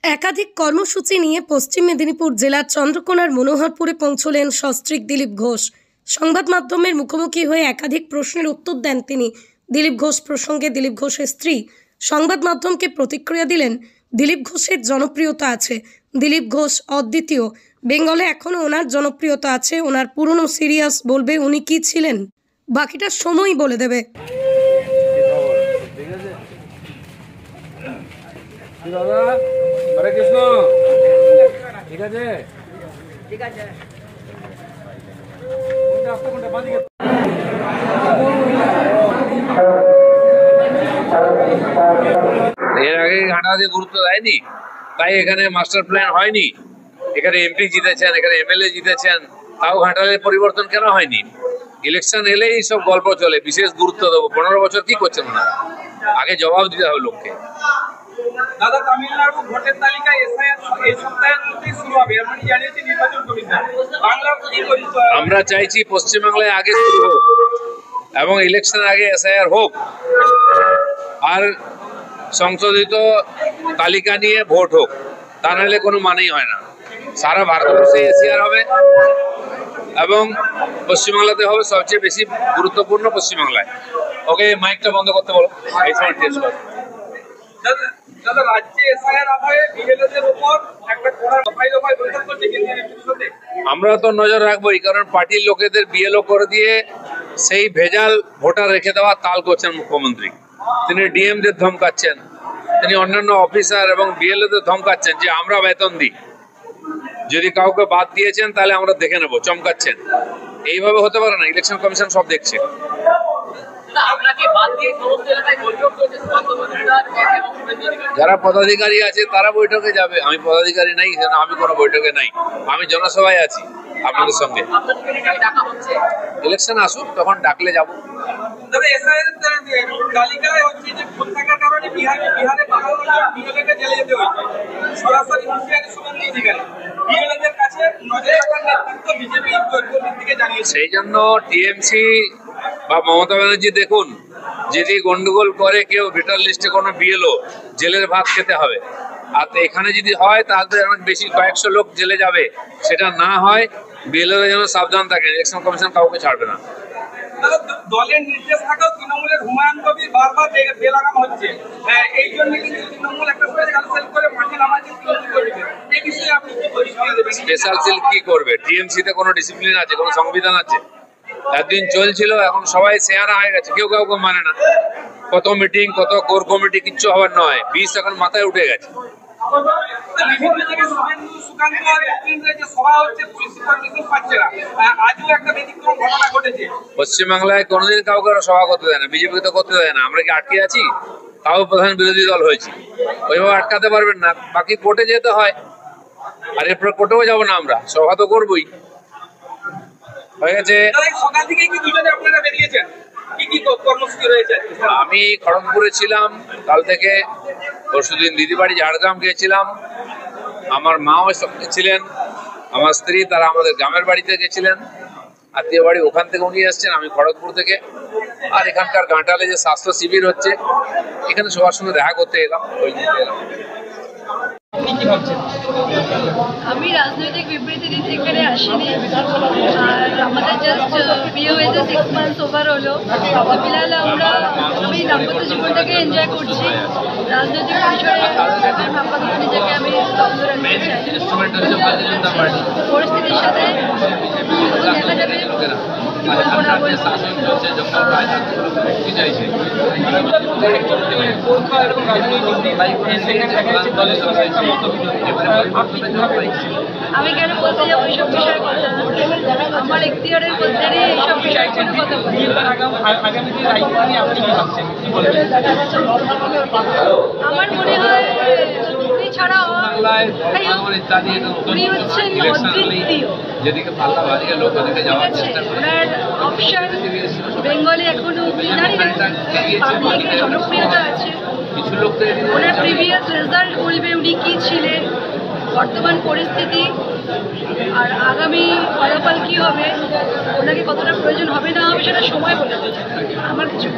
একাধিক কর্মসূচি নিয়ে পশ্চিম মেদিনীপুর জেলার চন্দ্রকোনার মনোহরপুরে পৌঁছলেন সস্ত্রীক দিলীপ ঘোষ। সংবাদ মাধ্যমের মুখোমুখি হয়ে একাধিক প্রশ্নের উত্তর দেন তিনি। দিলীপ ঘোষ প্রসঙ্গে দিলীপ ঘোষের স্ত্রী সংবাদ মাধ্যমকে প্রতিক্রিয়া দিলেন, দিলীপ ঘোষের জনপ্রিয়তা আছে, দিলীপ ঘোষ অদ্বিতীয়, বেঙ্গলে এখনও ওনার জনপ্রিয়তা আছে, ওনার পুরনো সিরিয়াস বলবে উনি কি ছিলেন, বাকিটা সময়ই বলে দেবে। হরে কৃষ্ণ। ঠিক আছে, ঠিক আছে। এর আগে ঘাটাঘাটি গুরুত্ব দেয়নি, তাই এখানে মাস্টার প্ল্যান হয়নি। এখানে এমপি জিতেছেন, এখানে এমএলএ জিতেছেন, তাও ঘাটালের পরিবর্তন কেন হয়নি? ইলেকশন এলেই সব গল্প চলে, বিশেষ গুরুত্ব দেবো। 15 বছর কি করছেন না, আগে জবাব দিতে হবে লোককে। দাদা, তামিলনাড়ু ভোটের তালিকা এসআইআর এই সপ্তাহের মধ্যেই শুরু হবে, এমনই জানিয়েছে নির্বাচন কমিশন। আমরা চাইছি পশ্চিমবাংলায় আগে শুরু হোক এবং ইলেকশনের আগে এসআইআর হোক, আর সংশোধিত তালিকা নিয়ে ভোট হোক, তা নাহলে কোনো মানেই হয় না। সারা ভারতবর্ষে এসআইআর হবে এবং পশ্চিমবাংলাতে হবে সবচেয়ে বেশি গুরুত্বপূর্ণ, পশ্চিমবাংলায়। ওকে, মাইকটা বন্ধ করতে বলো, এই সময় টেস্ট করো। দাদা, রাজ্যে এসআইআর আবহে বিএলওদের উপর একটা কড়া দফায় বৈঠক করছে কেন্দ্রীয় সাথে। আমরা তো নজর রাখবোই, কারণ পার্টির লোকেদের বিএলও করে দিয়ে সেই ভেজাল ভোটার রেখে দেওয়া তাল করছেন মুখ্যমন্ত্রী। তিনি ডিএমদের ধমকাচ্ছেন, তিনি অন্যান্য অফিসার এবং বিএলওদের ধমকাচ্ছেন যে আমরা বেতন দিই, যদি কাউকে বাদ দিয়েছেন তাহলে আমরা দেখে নেবো, চমকাচ্ছেন। এইভাবে হতে পারে না, ইলেকশন কমিশন সব দেখছে। যারা পদাধিকারী আছে তারা বৈঠকে যাবে, আমি পদাধিকারী নাই, আমি কোনো বৈঠকে নাই, আমি জনসভায় আছি আপনাদের সঙ্গে। ইলেকশন আসুক, তখন ডাকলে যাবো। সেই জন্য টিএমসি বা মমতা ব্যানার্জি দেখুন, যদি গন্ডগোল করে কেউ ভোটার লিস্টে কোনো বিএলও, জেলের ভাত খেতে হবে। আর এখানে যদি হয় তাহলে অনেক বেশি, কয়েকশো লোক জেলে যাবে। সেটা না হয়, বিএলওরা যেন সাবধান থাকে, ইলেকশন কমিশন কাউকে ছাড়বে না। দলের নির্দেশ থাকাও তৃণমূলের হুমায়ুন কবির বারবার বেলাগাম হচ্ছে, এই জন্য কিন্তু তৃণমূল একটা স্পেশাল সেল করে মাঠে নামাচ্ছে তৃণমূল কর্মীদের। এই বিষয়ে আপনি কি প্রতিক্রিয়া দেবেন? স্পেশাল সেল কি করবে? টিএমসি তে কোনো ডিসিপ্লিন আছে, কোনো সংবিধান আছে? একদিন চলছিল, এখন সবাই শেয়ারা হয়ে গেছে, কেউ কাউকে মানে না। কত মিটিং, কত কোর কমিটি, কিচ্ছু হওয়ার নয়, 20 এখন মাথায় উঠে গেছে। পশ্চিমবাংলায় কোনোদিন কাউকে সভা করতে দেয় না, বিজেপি তো করতে দেয় না। আমরা কি আটকে আছি? তাও প্রধান বিরোধী দল হয়েছি, ওইভাবে আটকাতে পারবেন না। বাকি কোর্টে যেতে হয়, আর এরপর কোর্টেও যাবো না, আমরা সভা তো করবোই। হয়ে গেছে। আমি খড়গপুরে ছিলাম কাল থেকে, পরশুদিন দিদি বাড়ি ঝাড়গ্রাম গিয়েছিলাম, আমার মাও সঙ্গে ছিলেন, আমার স্ত্রী, তারা আমাদের গ্রামের বাড়িতে গেছিলেন, আত্মীয় বাড়ি, ওখান থেকে উনি এসছেন, আমি খড়গপুর থেকে। আর এখানকার ঘাটালে যে স্বাস্থ্য শিবির হচ্ছে, এখানে সবার সঙ্গে দেখা করতে এলাম, ওই এলাম। আমি রাজনৈতিক বিবৃতি দিতে এখানে আসিনি, আর আমাদের জাস্ট বিয়ে হয়েছে 6 মান্থস ওভার হলো। ফিলহাল আমি দাম্পত্য জীবনটাকে এনজয় করছি। রাজনৈতিক পরিসরে আপাতত নিজেকে আমি দ্বন্দ্ব রাখতে চাই। পরিস্থিতির সাথে দেখা যাবে। আমি কেন বলতে যাবো এইসব বিষয়ের কথা? আমার এখতিয়ারের মধ্যে এইসব বিষয়ে কোনো কথা বলি। আমার মনে হয় উনি ছাড়া উনি হচ্ছেন অদ্বিতীয়। ওনার অপশন বেঙ্গলে এখনো জানি না, পাবলিকের জনপ্রিয়তা আছে। ওনার প্রিভিয়াস রেজাল্ট বলবে উনি কি ছিলেন, বর্তমান পরিস্থিতি আর আগামী ফলাফল কি হবে, ওনাকে কতটা প্রয়োজন হবে না হবে সেটা সময় বলে দেবে। আমার কিছু